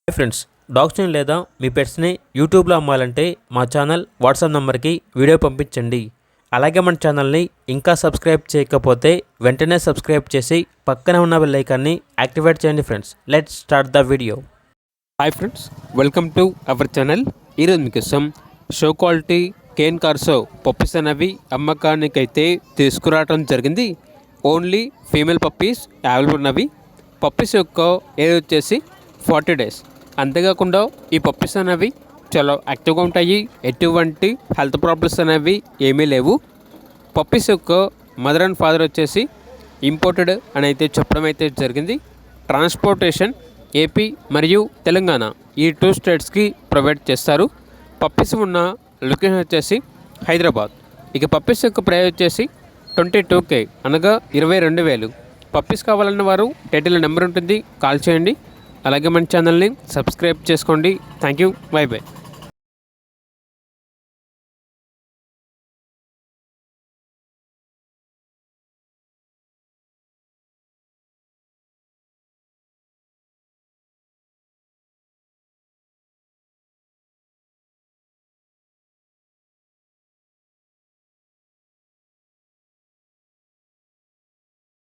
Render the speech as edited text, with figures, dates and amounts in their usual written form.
Hi friends, డాగ్స్ని లేదా మీ పెట్స్ని యూట్యూబ్లో అమ్మాలంటే మా ఛానల్ వాట్సాప్ నెంబర్కి వీడియో పంపించండి. అలాగే మన ఛానల్ని ఇంకా సబ్స్క్రైబ్ చేయకపోతే వెంటనే సబ్స్క్రైబ్ చేసి పక్కనే ఉన్న బెల్ ఐకాన్ని యాక్టివేట్ చేయండి. Friends, let's start the video. Hi friends, welcome to our channel. ఈరోజు మీకోసం షో క్వాలిటీ కేన్ కార్సో పప్పీస్ అనేవి అమ్మకానికైతే తీసుకురావడం జరిగింది. ఓన్లీ ఫీమేల్ పప్పీస్ అవైలబుల్ ఉన్నవి. పప్పీస్ యొక్క ఏజ్ వచ్చేసి 40 days. అంతేకాకుండా ఈ పప్పీస్ అనేవి చాలా యాక్టివ్గా ఉంటాయి. ఎటువంటి హెల్త్ ప్రాబ్లమ్స్ అనేవి ఏమీ లేవు. పప్పీస్ యొక్క మదర్ అండ్ ఫాదర్ వచ్చేసి ఇంపోర్టెడ్ అని అయితే చెప్పడం అయితే జరిగింది. ట్రాన్స్పోర్టేషన్ ఏపీ మరియు తెలంగాణ ఈ 2 స్టేట్స్కి ప్రొవైడ్ చేస్తారు. పప్పీస్ ఉన్న లొకేషన్ వచ్చేసి హైదరాబాద్. ఇక పప్పీస్ యొక్క ప్రైస్ వచ్చేసి 22K అనగా 22,000. పప్పీస్ కావాలన్న వారు టైటిల్ నెంబర్ ఉంటుంది, కాల్ చేయండి. అలాగే మన ఛానల్ని సబ్స్క్రైబ్ చేసుకోండి. Thank you, by by.